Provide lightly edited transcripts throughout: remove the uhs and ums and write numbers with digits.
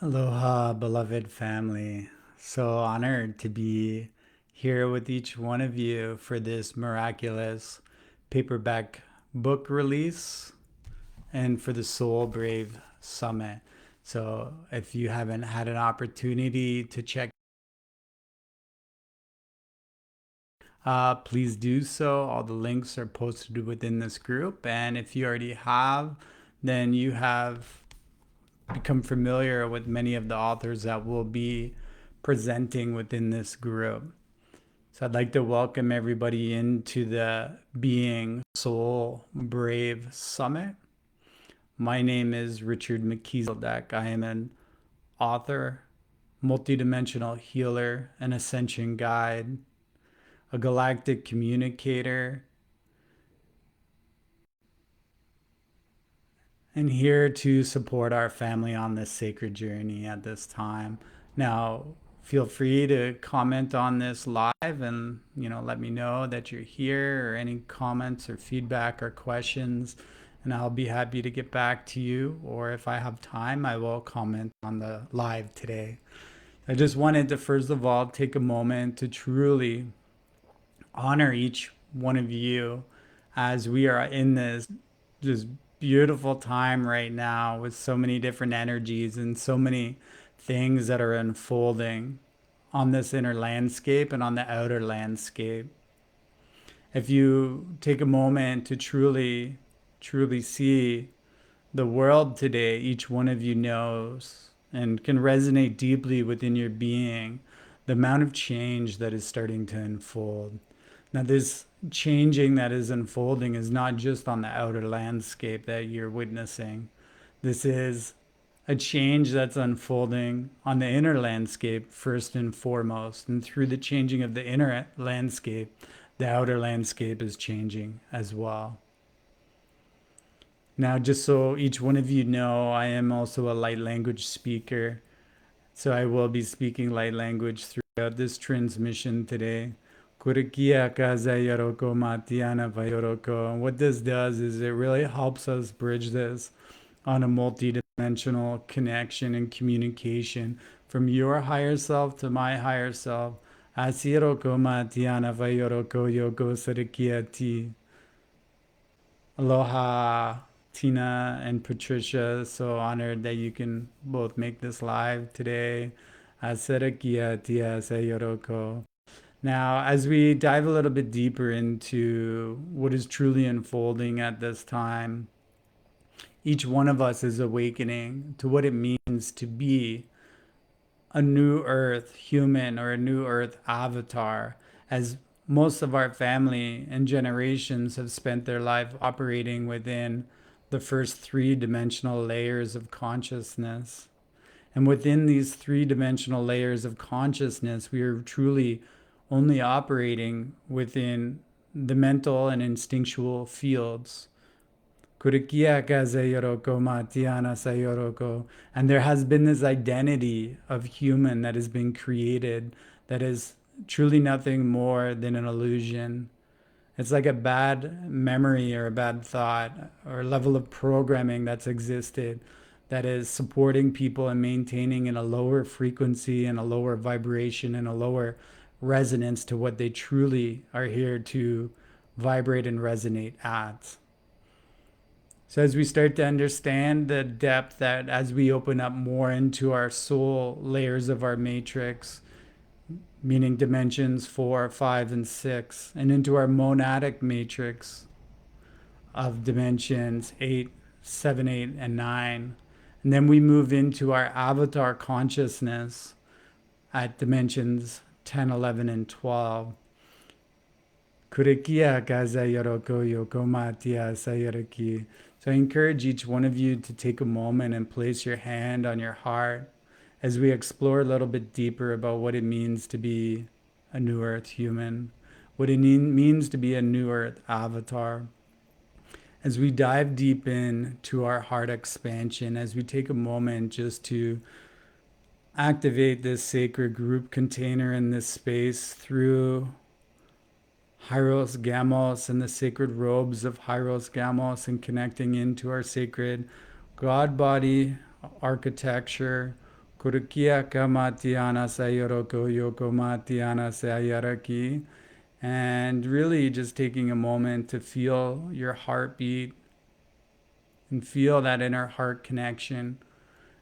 Aloha, beloved family. So honored to be here with each one of you for this miraculous paperback book release and for the Soul Brave Summit. So if you haven't had an opportunity to check, please do so. All the links are posted within this group. And if you already have, then you have become familiar with many of the authors that will be presenting within this group. So I'd like to welcome everybody into the Being Soul Brave Summit. My name is Richard Melchizedek. I am an author, multidimensional healer, an ascension guide, a galactic communicator, and here to support our family on this sacred journey at this time. Now, feel free to comment on this live and let me know that you're here or any comments or feedback or questions, and I'll be happy to get back to you, or if I have time I will comment on the live today. I just wanted to first of all take a moment to truly honor each one of you as we are in this just beautiful time right now with so many different energies and so many things that are unfolding on this inner landscape and on the outer landscape. If you take a moment to truly see the world today, each one of you knows and can resonate deeply within your being the amount of change that is starting to unfold. Now, this changing that is unfolding is not just on the outer landscape that you're witnessing. This is a change that's unfolding on the inner landscape first and foremost. And through the changing of the inner landscape, the outer landscape is changing as well. Now, just so each one of you know, I am also a light language speaker. So I will be speaking light language throughout this transmission today. What this does is it really helps us bridge this on a multi-dimensional connection and communication from your higher self to my higher self. Aloha, Tina and Patricia. So honored that you can both make this live today. Now, as we dive a little bit deeper into what is truly unfolding at this time, each one of us is awakening to what it means to be a new earth human or a new earth avatar, as most of our family and generations have spent their life operating within the first three-dimensional layers of consciousness. And within these three-dimensional layers of consciousness, we are truly only operating within the mental and instinctual fields. And there has been this identity of human that has been created that is truly nothing more than an illusion. It's like a bad memory or a bad thought or a level of programming that's existed that is supporting people and maintaining in a lower frequency and a lower vibration and a lower resonance to what they truly are here to vibrate and resonate at. So as we start to understand the depth, that as we open up more into our soul layers of our matrix, meaning dimensions 4, 5, and 6, and into our monadic matrix of dimensions 8, 7, 8, and 9, and then we move into our avatar consciousness at dimensions 10, 11, and 12. So I encourage each one of you to take a moment and place your hand on your heart as we explore a little bit deeper about what it means to be a new earth human, what it means to be a new earth avatar. As we dive deep into our heart expansion, as we take a moment just to activate this sacred group container in this space through Hyros Gamos and the sacred robes of Hyros Gamos, and connecting into our sacred God body architecture, Kurukia kamatiana sayoroko yokomatiana sayaraki. And really just taking a moment to feel your heartbeat and feel that inner heart connection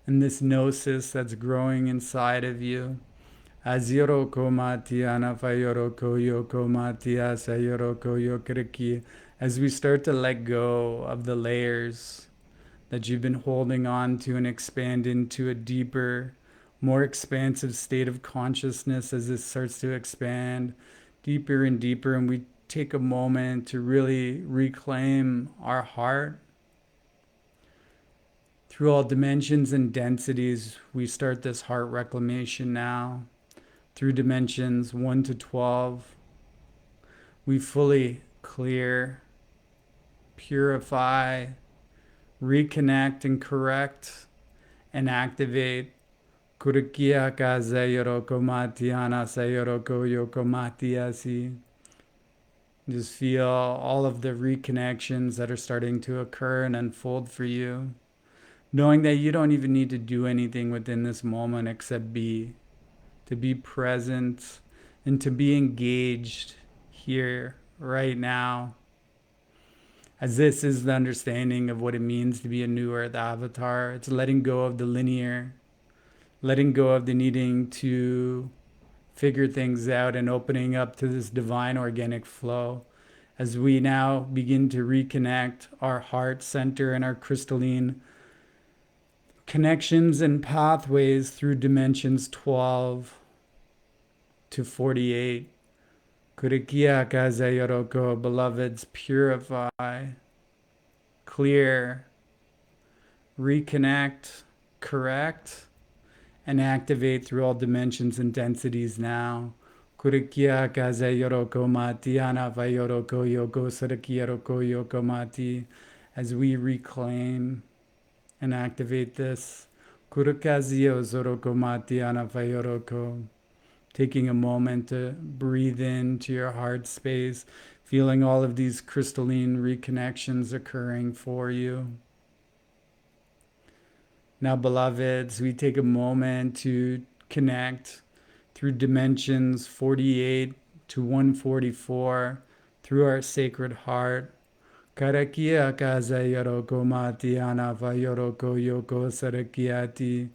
and this gnosis that's growing inside of you. Aziroko matiana fayoroko yoko matia sayoroko yokriki. As we start to let go of the layers that you've been holding on to and expand into a deeper, more expansive state of consciousness as this starts to expand deeper and deeper. And we take a moment to really reclaim our heart. Through all dimensions and densities, we start this heart reclamation now. Through dimensions 1 to 12, we fully clear, purify, reconnect, and correct and activate Kurukia kaza yoroko matiana sayoroko yokomatiasi. Just feel all of the reconnections that are starting to occur and unfold for you. Knowing that you don't even need to do anything within this moment except be. To be present and to be engaged here, right now. As this is the understanding of what it means to be a New Earth avatar. It's letting go of the linear, letting go of the needing to figure things out and opening up to this divine organic flow. As we now begin to reconnect our heart center and our crystalline connections and pathways through dimensions 12 to 48. Kurikia kazayoroko, beloveds, purify, clear, reconnect, correct, and activate through all dimensions and densities now. Kurikia kazayoroko matiana vayoroko yoko sarakiyoroko yoko mati. As we reclaim and activate this. Kurukazio zoroko matiana vayoroko. Taking a moment to breathe into your heart space, feeling all of these crystalline reconnections occurring for you. Now, beloveds, we take a moment to connect through dimensions 48 to 144 through our sacred heart. Karakia kaza yoroko matiana vayoroko yoko sarakiati.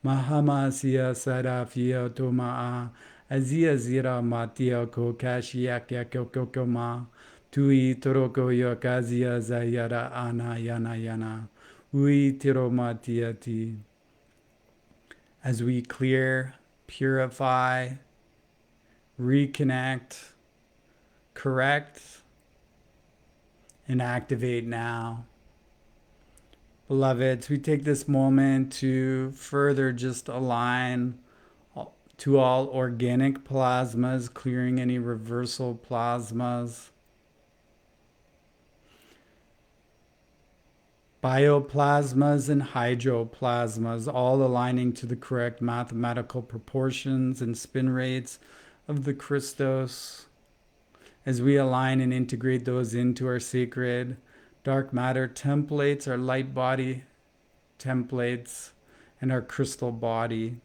Mahamasia sarafia tomaa. Azia zira matia ko kashiakia kokokoma. Tui toroko yokazia zayara ana yana yana. Ui tiromatiati. As we clear, purify, reconnect, correct, and activate now. Beloveds, we take this moment to further just align to all organic plasmas, clearing any reversal plasmas, bioplasmas and hydroplasmas, all aligning to the correct mathematical proportions and spin rates of the Christos. As we align and integrate those into our sacred dark matter templates, our light body templates, and our crystal body.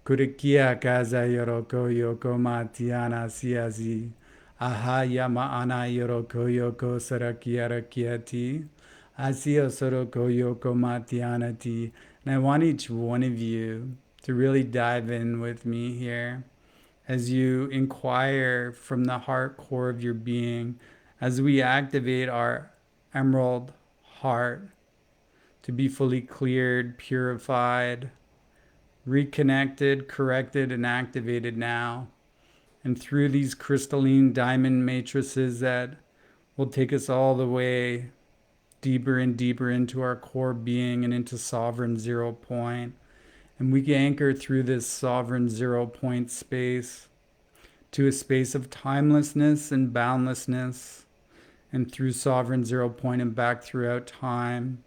Kurikia kaza yoroko yoko matiana siazi. Aha yama ana yoroko yoko sarakiara kiati. Asio soroko yoko matianati. And I want each one of you to really dive in with me here as you inquire from the heart core of your being, as we activate our emerald heart to be fully cleared, purified, reconnected, corrected, and activated now. And through these crystalline diamond matrices that will take us all the way deeper and deeper into our core being and into sovereign 0 point. And we can anchor through this sovereign 0 point space to a space of timelessness and boundlessness, and through sovereign 0 point and back throughout time,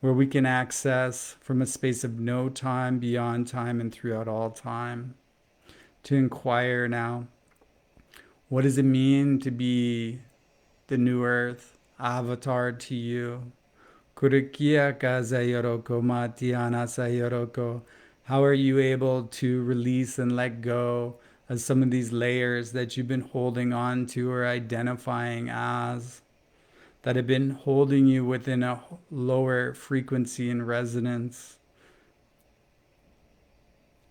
where we can access from a space of no time, beyond time, and throughout all time. To inquire now, what does it mean to be the new earth avatar to you? Kurikia kaza yoroko matiana sayoroko. How are you able to release and let go of some of these layers that you've been holding on to or identifying as, that have been holding you within a lower frequency and resonance?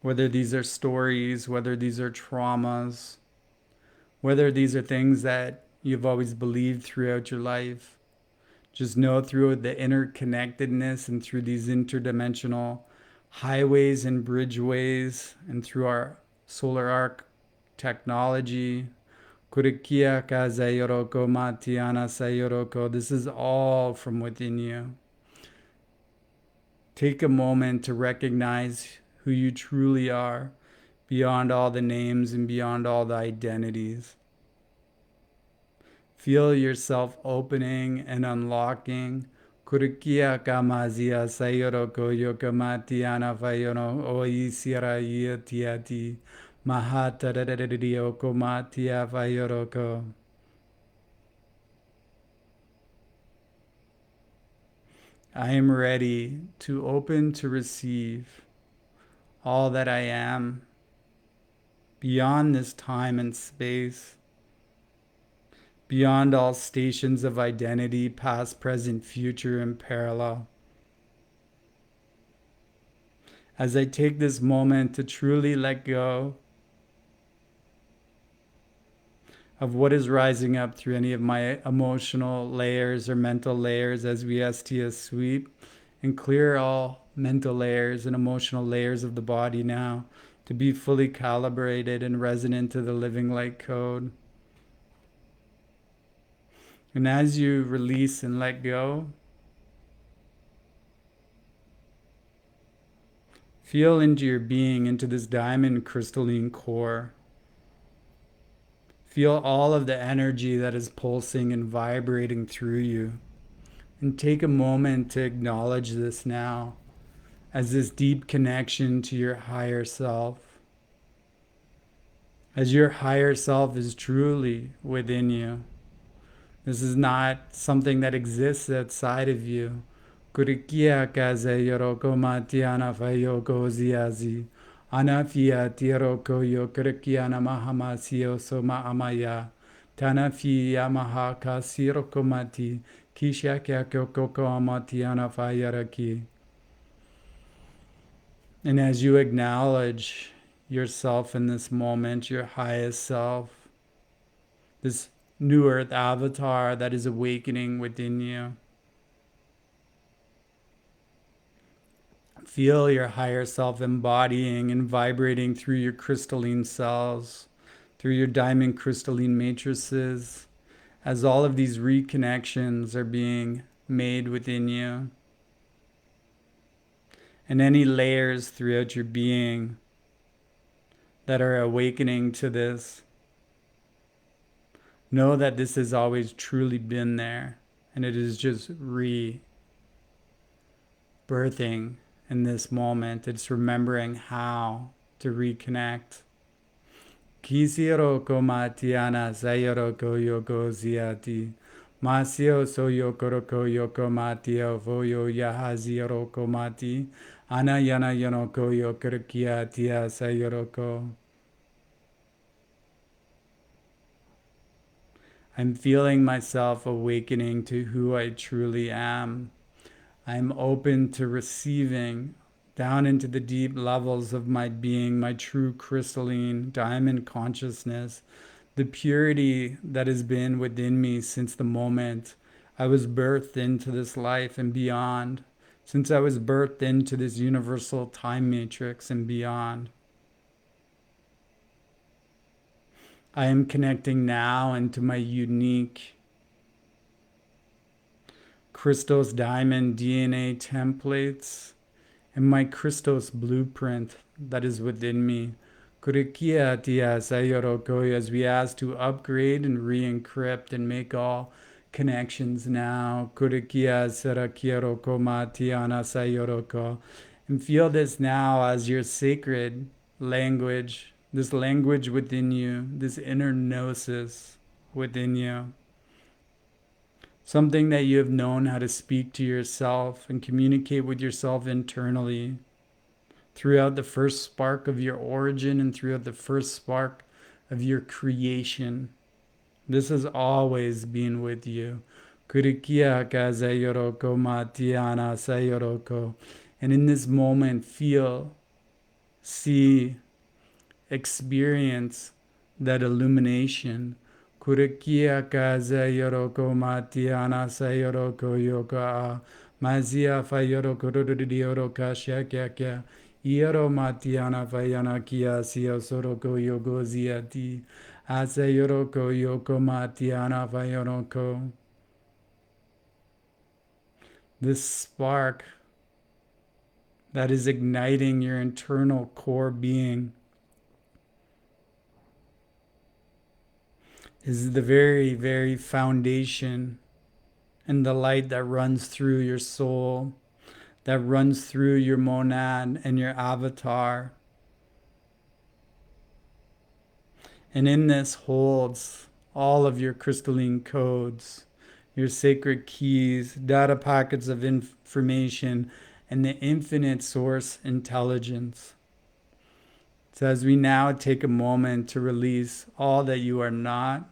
Whether these are stories, whether these are traumas, whether these are things that you've always believed throughout your life. Just know through the interconnectedness and through these interdimensional highways and bridgeways and through our solar arc technology. Kurikia ka Zayoroko Matiana Sayoroko. This is all from within you. Take a moment to recognize who you truly are beyond all the names and beyond all the identities. Feel yourself opening and unlocking. Kurikia kamazia sayoroko yokamatiana fayono oisira yatiati mahata okomatia fayoroko. I am ready to open to receive all that I am beyond this time and space, beyond all stations of identity, past, present, future, and parallel. As I take this moment to truly let go of what is rising up through any of my emotional layers or mental layers, as we STS sweep and clear all mental layers and emotional layers of the body now to be fully calibrated and resonant to the living light code. And as you release and let go, feel into your being, into this diamond crystalline core. Feel all of the energy that is pulsing and vibrating through you. And take a moment to acknowledge this now as this deep connection to your higher self. As your higher self is truly within you. This is not something that exists outside of you. Kurikia kaze yoroko matiana fayoko ziazi. Anafia tiroko yokurikiana mahamasio soma amaya. Tanafi yamaha kasiroko mati. Kishakia kokoko amatiana fayaraki. And as you acknowledge yourself in this moment, your highest self, this new earth avatar that is awakening within you, feel your higher self embodying and vibrating through your crystalline cells, through your diamond crystalline matrices, as all of these reconnections are being made within you. And any layers throughout your being that are awakening to this, know that this has always truly been there, and it is just rebirthing in this moment. It's remembering how to reconnect. Kisiro komatiana sayoro yoko ziati. Masio so yokoroko yoko matio voyo yahaziro komati. Ana yana yonoko yokorokia tia sayoroko. I'm feeling myself awakening to who I truly am. I'm open to receiving down into the deep levels of my being, my true crystalline diamond consciousness, the purity that has been within me since the moment I was birthed into this life and beyond, since I was birthed into this universal time matrix and beyond. I am connecting now into my unique Christos Diamond DNA templates and my Christos blueprint that is within me. Kurikia tia sayoroko, as we ask to upgrade and re-encrypt and make all connections now. Kurikia sarakiroko matiana sayoroko. And feel this now as your sacred language, this language within you, this inner gnosis within you. Something that you have known how to speak to yourself and communicate with yourself internally throughout the first spark of your origin and throughout the first spark of your creation. This has always been with you. Kurikia kazayoroko matiana sayoroko. And in this moment, feel, see, experience that illumination. Kurikia kazayoroko matiana sayoroko yoka. Mazia fayoroko rodioroka shakyakya. Iero matiana fayana kia sio soroko yogo ziati. Asayoroko yoko matiana fayoroko. This spark that is igniting your internal core being is the very, very foundation and the light that runs through your soul, that runs through your monad and your avatar. And in this holds all of your crystalline codes, your sacred keys, data packets of information, and the infinite source intelligence. So as we now take a moment to release all that you are not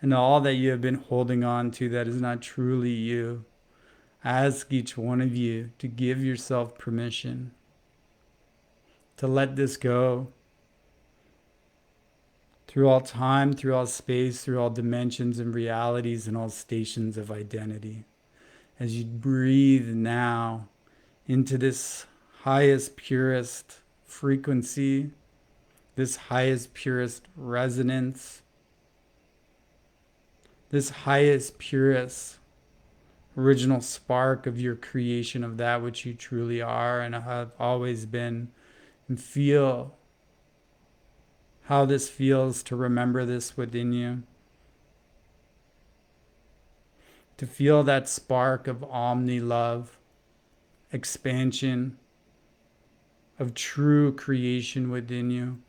and all that you have been holding on to that is not truly you, I ask each one of you to give yourself permission to let this go through all time, through all space, through all dimensions and realities and all stations of identity. As you breathe now into this highest, purest frequency, this highest, purest resonance, this highest, purest original spark of your creation of that which you truly are and have always been, and feel how this feels to remember this within you. To feel that spark of omni-love, expansion, of true creation within you.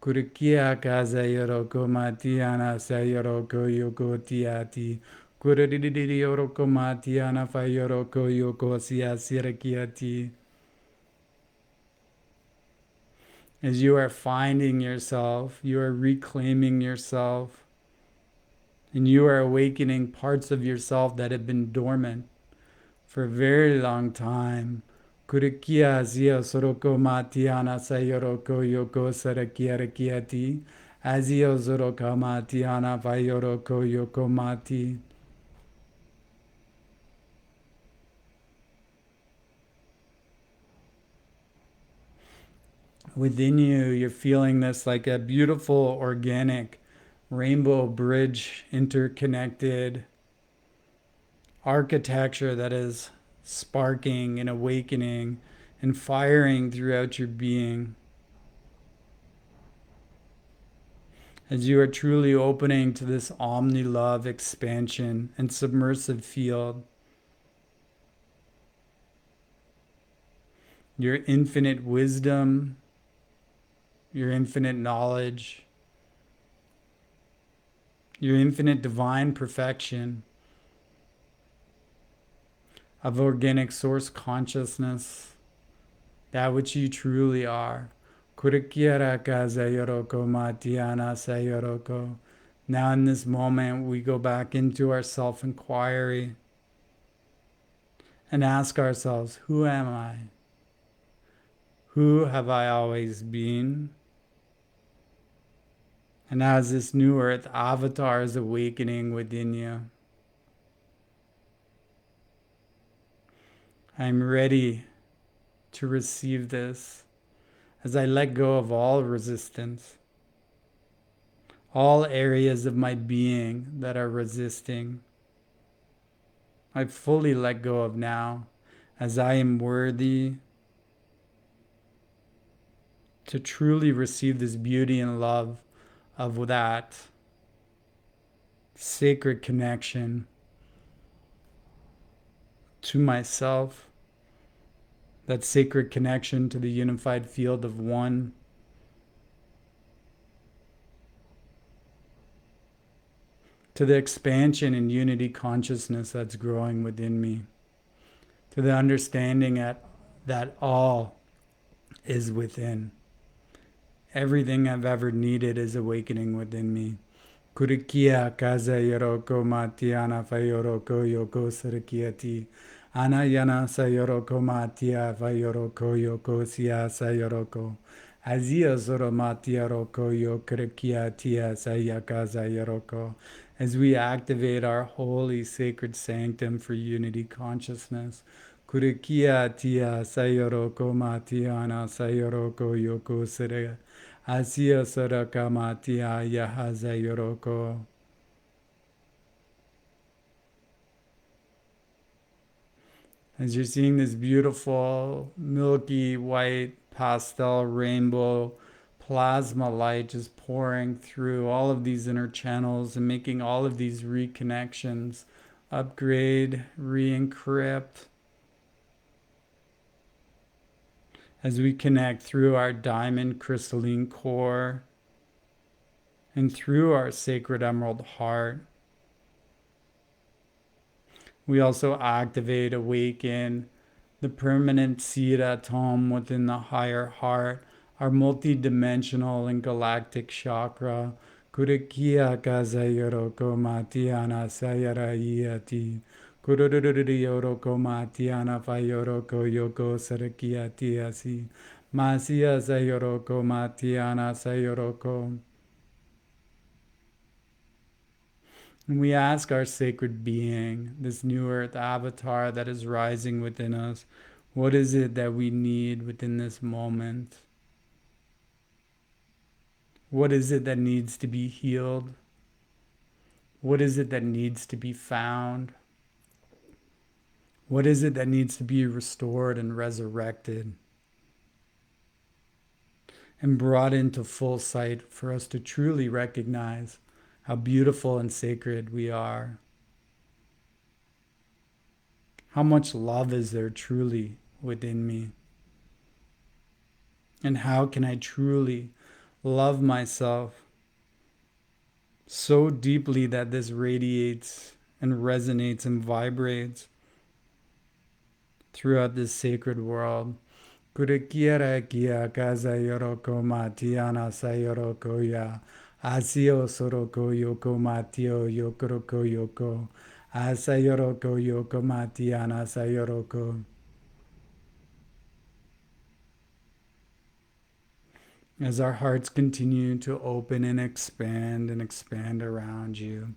Kurikia kazayoroko matiana sayoroko yoko tiati. Kurididiyoroko matiana fayoroko yoko siasirakiati. As you are finding yourself, you are reclaiming yourself, and you are awakening parts of yourself that have been dormant for a very long time. Kurikia zio soroko matiana sayoroko yoko sarakiarakiati. Azio zoroka matiana vayoroko yoko mati. Within you, you're feeling this like a beautiful, organic, rainbow bridge interconnected architecture that is sparking and awakening and firing throughout your being. As you are truly opening to this omni-love expansion and submersive field, your infinite wisdom, your infinite knowledge, your infinite divine perfection of organic source consciousness, that which you truly are. Kurikiaraka sayoroko matiana sayoroko. Now in this moment, we go back into our self-inquiry and ask ourselves, who am I? Who have I always been? And as this new earth avatar is awakening within you, I'm ready to receive this as I let go of all resistance, all areas of my being that are resisting. I fully let go of now as I am worthy to truly receive this beauty and love of that sacred connection to myself, that sacred connection to the unified field of one, to the expansion and unity consciousness that's growing within me, to the understanding that all is within. Everything I've ever needed is awakening within me. Kurikia kaza yoroko matiana fayoroko yoko sarakiati. Anayana sayoroko matia fayoroko yoko sia sayoroko. Azia zoro matia roko yokrikia tia sayakaza yoroko. As we activate our holy sacred sanctum for unity consciousness. Kurikia tia sayoroko matiana sayoroko yoko sara. Asia Sadakamatia Yahaza Yoroko. As you're seeing this beautiful, milky white pastel rainbow plasma light just pouring through all of these inner channels and making all of these reconnections, upgrade, re-encrypt, as we connect through our diamond crystalline core and through our sacred emerald heart. We also activate, awaken the permanent seed atom within the higher heart, our multidimensional and galactic chakra. Kurikia kazayoroko matiana sayarayati. Kurururiyoroko matiana fayoroko yoko sarakiatiasi. Masia sayoroko matiana sayoroko. And we ask our sacred being, this new earth avatar that is rising within us, what is it that we need within this moment? What is it that needs to be healed? What is it that needs to be found? What is it that needs to be restored and resurrected and brought into full sight for us to truly recognize how beautiful and sacred we are? How much love is there truly within me? And how can I truly love myself so deeply that this radiates and resonates and vibrates throughout this sacred world? Kurikiara kia kaza yoroko matiana sayoroko ya. Asio soroko yoko matio yokoroko yoko. Asayoroko yoko matiana sayoroko. As our hearts continue to open and expand around you,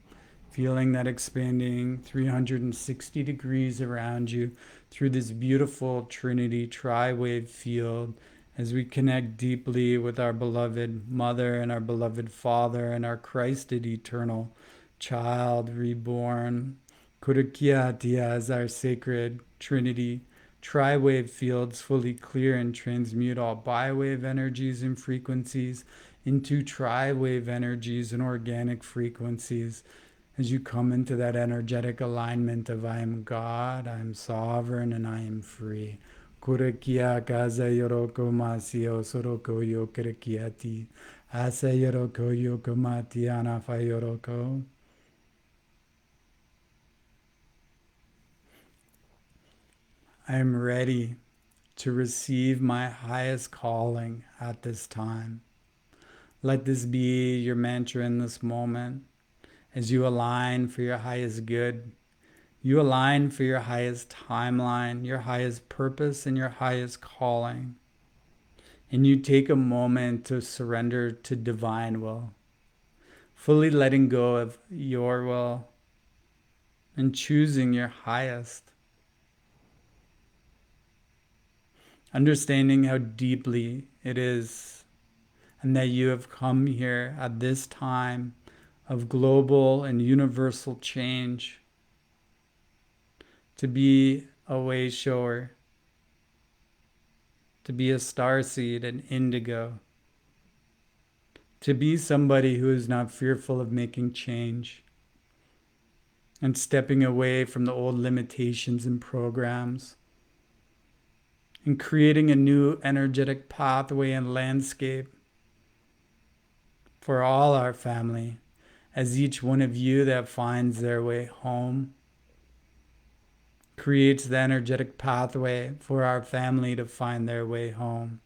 feeling that expanding 360 degrees around you through this beautiful Trinity tri-wave field, as we connect deeply with our beloved Mother and our beloved Father and our Christed eternal child reborn. Kurukiatia as our sacred Trinity tri-wave fields fully clear and transmute all bi-wave energies and frequencies into tri-wave energies and organic frequencies. As you come into that energetic alignment of I am God, I am sovereign, and I am free. Kurakia kaza yoroko masio soroko yokirikiati. Asa yoroko yokomati anafa yoroko. I am ready to receive my highest calling at this time. Let this be your mantra in this moment. As you align for your highest good, you align for your highest timeline, your highest purpose, and your highest calling. And you take a moment to surrender to divine will, fully letting go of your will and choosing your highest. Understanding how deeply it is and that you have come here at this time of global and universal change to be a way shower, to be a starseed, an indigo, to be somebody who is not fearful of making change and stepping away from the old limitations and programs and creating a new energetic pathway and landscape for all our family, as each one of you that finds their way home creates the energetic pathway for our family to find their way home.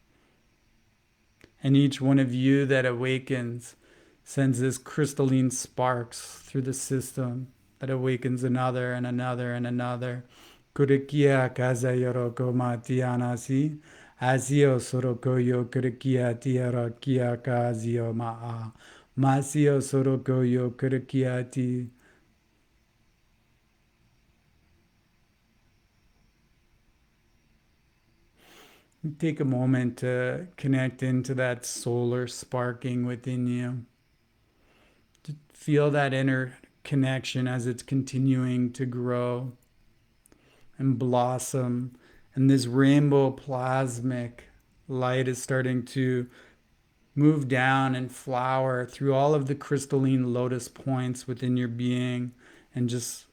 And each one of you that awakens sends this crystalline sparks through the system that awakens another and another and another. Kurikia kaza yoroko matianasi. Asio soroko yo kurikia tiara kia kazio maa. Masio soroko yo kurikia ti. Take a moment to connect into that solar sparking within you. To feel that inner connection as it's continuing to grow and blossom. And this rainbow plasmic light is starting to move down and flower through all of the crystalline lotus points within your being and just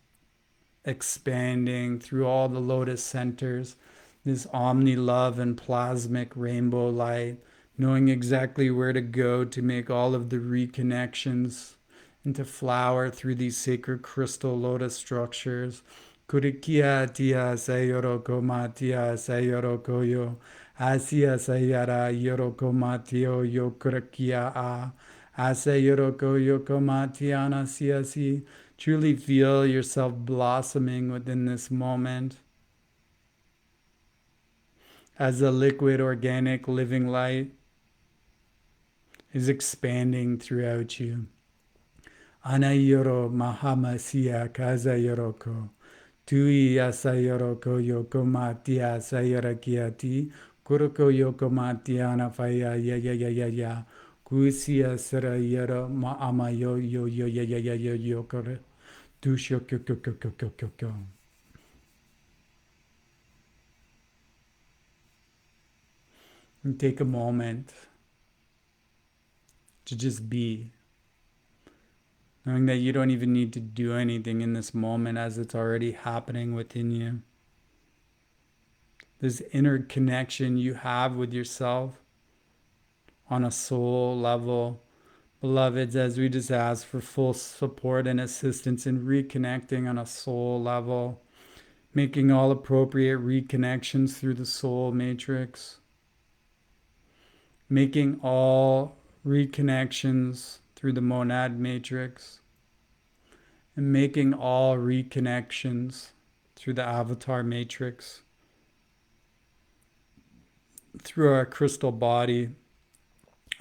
expanding through all the lotus centers, this omni love and plasmic rainbow light, knowing exactly where to go to make all of the reconnections and to flower through these sacred crystal lotus structures. Kurikia tia sayoroko matia sayoroko yo. Asia sayara yoroko matio yo kurikia a. Asa yoroko yoko matiana siasi. Truly feel yourself blossoming within this moment as the liquid, organic, living light is expanding throughout you. Anayoro Mahamasia Kazayoroko. Tui Asayoroko Yokomatia Sayarakiati. Kuroko Yokomatiana Faya ya ya ya ya ya. Kusia Sarayara Maama yo yo yo ya ya ya ya yokore. Dusho kyo kyo kyo kyo kyo kyo kyo. And take a moment to just be, knowing that you don't even need to do anything in this moment as it's already happening within you. This inner connection you have with yourself on a soul level. Beloveds, as we just ask for full support and assistance in reconnecting on a soul level, making all appropriate reconnections through the soul matrix, making all reconnections through the monad matrix, and making all reconnections through the avatar matrix, through our crystal body,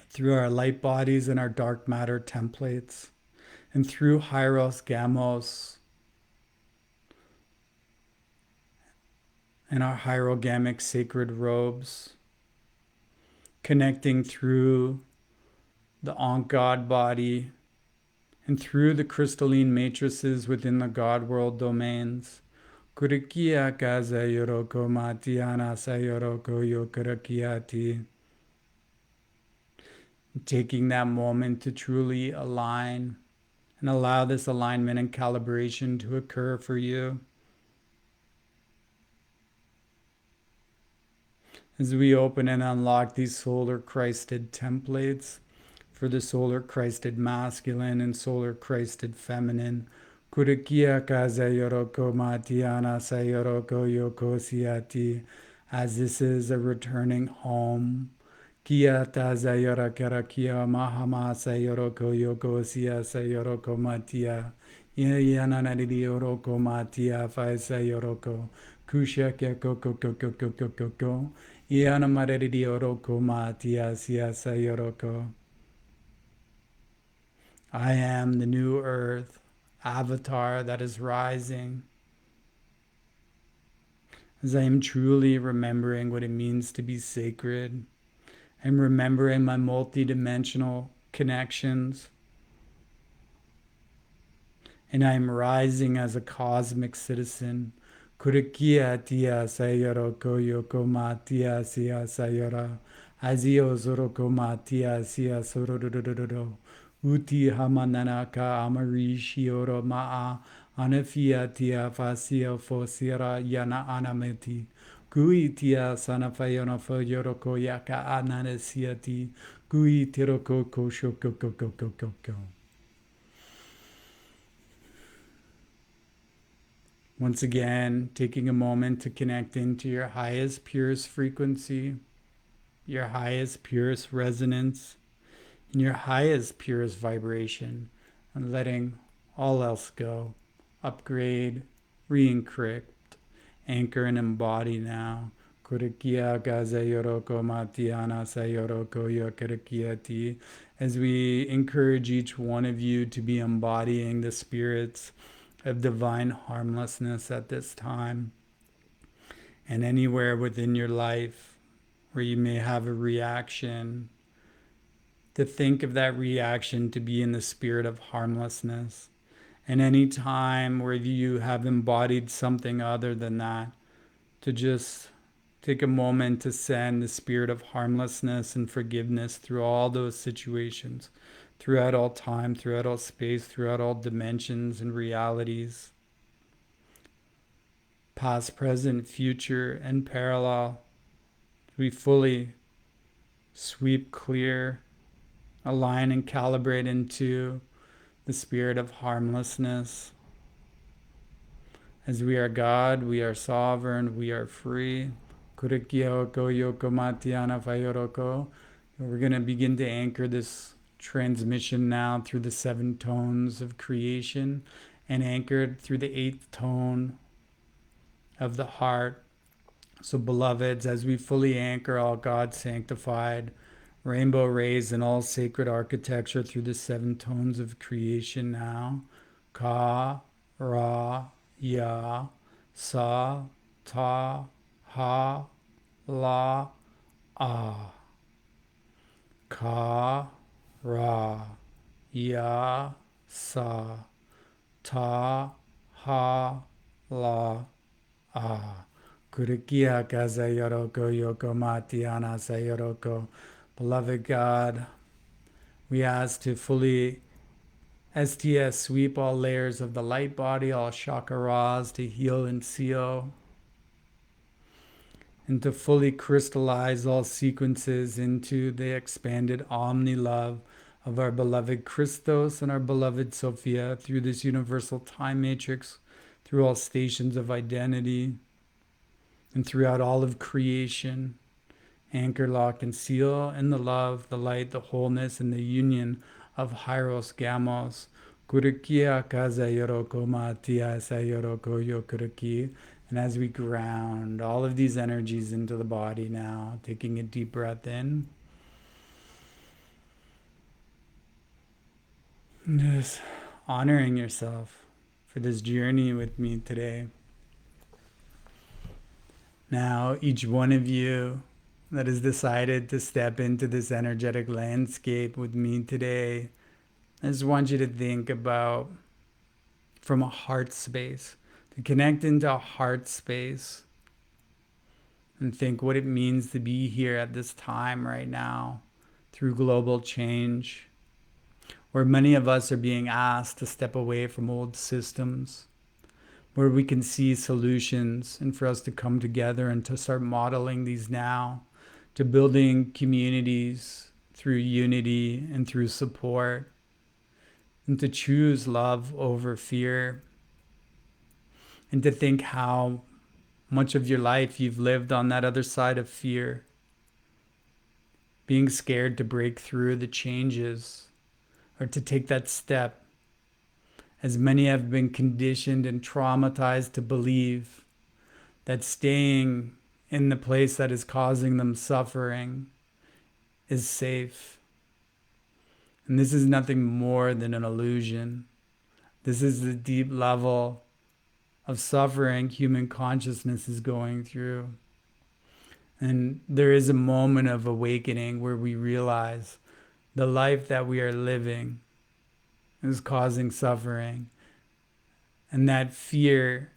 through our light bodies and our dark matter templates, and through Hyros Gamos and our hierogamic sacred robes, connecting through the Ankh God body and through the crystalline matrices within the God world domains. Kurikia kaza yoroko matiana sayoroko yokurakiati. Taking that moment to truly align and allow this alignment and calibration to occur for you. As we open and unlock these solar Christed templates for the solar Christed masculine and solar Christed feminine. Kurikia kaza yoroko matiana sayoroko yoko siati. As this is a returning home. Kia taza yorakara kia mahama sayoroko yoko sia sayoroko matia. Yananadi yoroko matia fai sayoroko. Kusha kia koko koko koko koko. Yanamaredi yoroko matia sia sayoroko. I am the new earth, avatar that is rising. As I am truly remembering what it means to be sacred, I'm remembering my multidimensional connections, and I am rising as a cosmic citizen. Kurikia tia sayoroko yoko matia sia sayora. Azio zoroko matia sia sorororororo. Uti hamananaka amari shioro maa. Anafia tia fasia fosira yana anameti. Gui tia sanafayona foyoroko yaka ananesiati. Gui tiroko koshoko koko koko koko. Once again, taking a moment to connect into your highest, purest frequency. your highest, purest resonance, in your highest, purest vibration, and letting all else go. Upgrade, re-encrypt, anchor and embody now. Kurikia gaza yoroko matiana sayoroko yokirikiati. As we encourage each one of you to be embodying the spirits of divine harmlessness at this time, and anywhere within your life where you may have a reaction, to think of that reaction to be in the spirit of harmlessness. And any time where you have embodied something other than that, to just take a moment to send the spirit of harmlessness and forgiveness through all those situations, throughout all time, throughout all space, throughout all dimensions and realities, past, present, future, and parallel. We fully sweep clear, align and calibrate into the spirit of harmlessness. As we are God, we are sovereign, we are free. We're going to begin to anchor this transmission now through the 7 tones of creation and anchored through the 8th tone of the heart. So, beloveds, as we fully anchor all God sanctified rainbow rays and all sacred architecture through the 7 tones of creation now, Ka, Ra, Ya, Sa, Ta, Ha, La, Ah. Ka, Ra, Ya, Sa, Ta, Ha, La, Ah. Kurikia kaza yoroko yoko matiana sayoroko. Beloved God, we ask to fully STS sweep all layers of the light body, all chakras to heal and seal, and to fully crystallize all sequences into the expanded omni love of our beloved Christos and our beloved Sophia through this universal time matrix, through all stations of identity, and throughout all of creation. Anchor, lock, and seal in the love, the light, the wholeness, and the union of Hyros Gamos. Kurikia kaza yoroko matia sayoroko yokuruki. And as we ground all of these energies into the body now, taking a deep breath in. And just honoring yourself for this journey with me today. Now, each one of you that has decided to step into this energetic landscape with me today, I just want you to think about from a heart space, to connect into a heart space and think what it means to be here at this time right now through global change, where many of us are being asked to step away from old systems, where we can see solutions and for us to come together and to start modeling these now, to building communities through unity and through support, and to choose love over fear, and to think how much of your life you've lived on that other side of fear, being scared to break through the changes or to take that step, as many have been conditioned and traumatized to believe that staying in the place that is causing them suffering is safe. And this is nothing more than an illusion. This is the deep level of suffering human consciousness is going through. And there is a moment of awakening where we realize the life that we are living is causing suffering. And that fear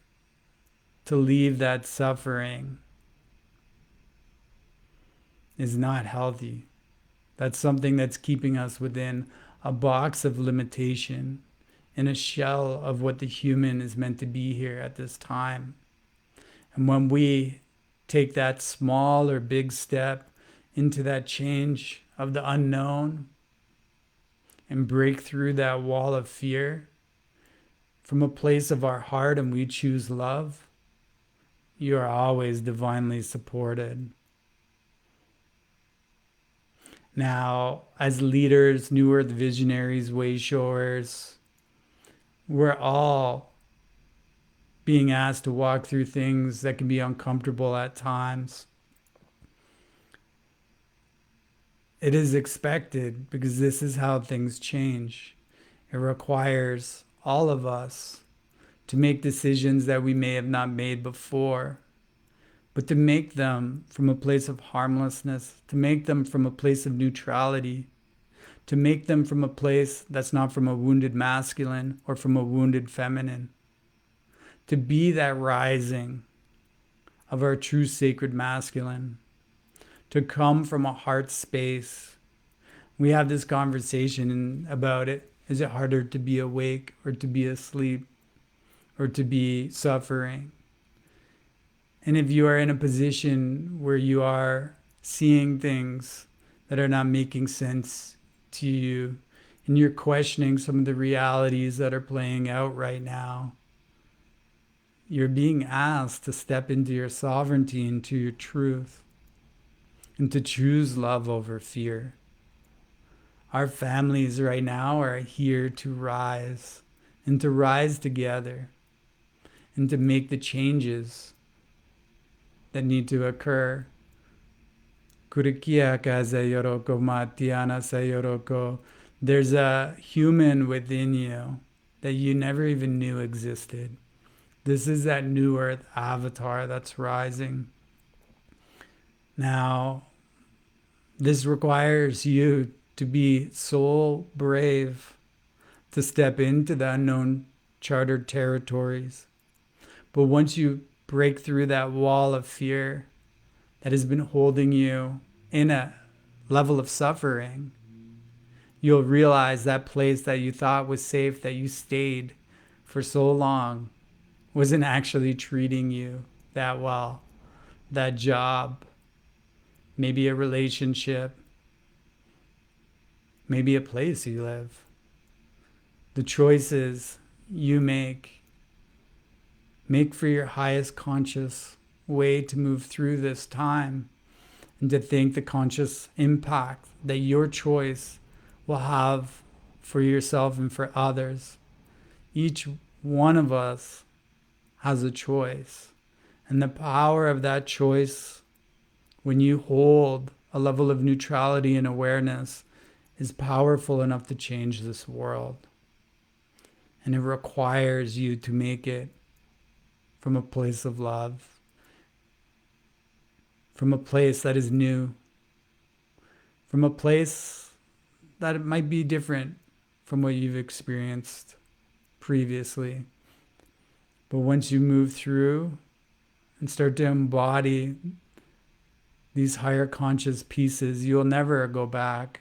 to leave that suffering is not healthy. That's something that's keeping us within a box of limitation, in a shell of what the human is meant to be here at this time. And when we take that small or big step into that change of the unknown and break through that wall of fear from a place of our heart, and we choose love, you are always divinely supported. Now, as leaders, New Earth visionaries, way showers, we're all being asked to walk through things that can be uncomfortable at times. It is expected because this is how things change. It requires all of us to make decisions that we may have not made before, but to make them from a place of harmlessness, to make them from a place of neutrality, to make them from a place that's not from a wounded masculine or from a wounded feminine, to be that rising of our true sacred masculine, to come from a heart space. We have this conversation about it. Is it harder to be awake or to be asleep or to be suffering? And if you are in a position where you are seeing things that are not making sense to you, and you're questioning some of the realities that are playing out right now, you're being asked to step into your sovereignty, into your truth, and to choose love over fear. Our families right now are here to rise, and to rise together, and to make the changes that need to occur. There's a human within you that you never even knew existed. This is that new earth avatar that's rising. Now, this requires you to be so brave to step into the unknown chartered territories. But once you break through that wall of fear that has been holding you in a level of suffering, you'll realize that place that you thought was safe, that you stayed for so long, wasn't actually treating you that well. That job, maybe a relationship, maybe a place you live. The choices you make for your highest conscious way to move through this time, and to think the conscious impact that your choice will have for yourself and for others. Each one of us has a choice, and the power of that choice, when you hold a level of neutrality and awareness, is powerful enough to change this world. And it requires you to make it from a place of love, from a place that is new, from a place that it might be different from what you've experienced previously. But once you move through and start to embody these higher conscious pieces, you'll never go back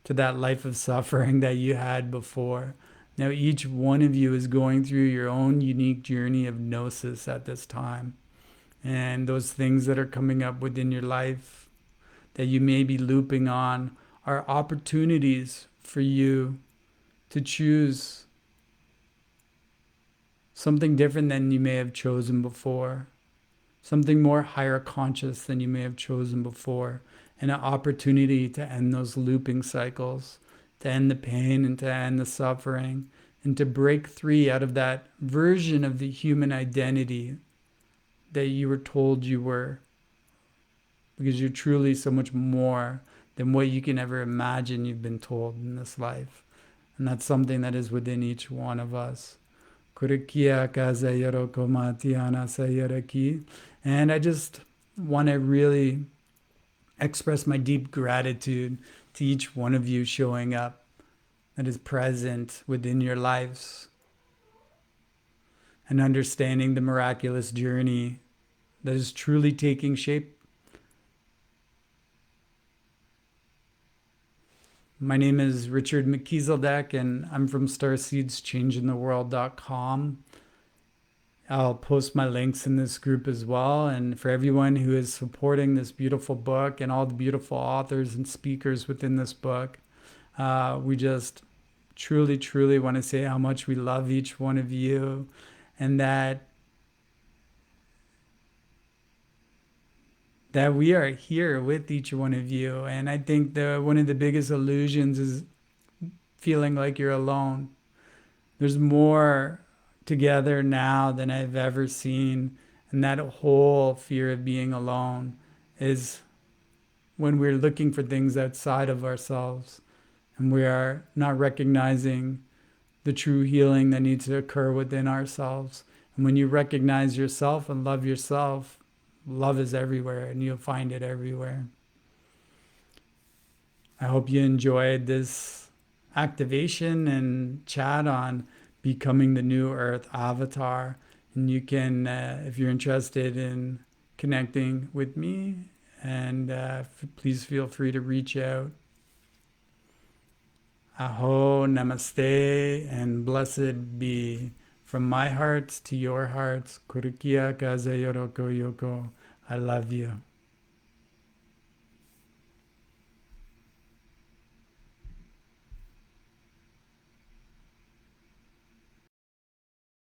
to that life of suffering that you had before. Now, each one of you is going through your own unique journey of gnosis at this time. And those things that are coming up within your life that you may be looping on are opportunities for you to choose something different than you may have chosen before, something more higher conscious than you may have chosen before, and an opportunity to end those looping cycles, to end the pain and to end the suffering, and to break free out of that version of the human identity that you were told you were, because you're truly so much more than what you can ever imagine you've been told in this life. And that's something that is within each one of us. And I just want to really express my deep gratitude to each one of you showing up that is present within your lives and understanding the miraculous journey that is truly taking shape. My name is Richard Melchizedek, and I'm from starseedschangingtheworld.com. I'll post my links in this group as well. And for everyone who is supporting this beautiful book and all the beautiful authors and speakers within this book, we just truly, truly want to say how much we love each one of you, and that that we are here with each one of you. And I think one of the biggest illusions is feeling like you're alone. There's more together now than I've ever seen. And that whole fear of being alone is when we're looking for things outside of ourselves and we are not recognizing the true healing that needs to occur within ourselves. And when you recognize yourself and love yourself, love is everywhere and you'll find it everywhere. I hope you enjoyed this activation and chat on becoming the new Earth avatar. And you can, if you're interested in connecting with me, and please feel free to reach out. Aho, namaste, and blessed be. From my hearts to your hearts, Kurukia Kaze Yoroko Yoko. I love you.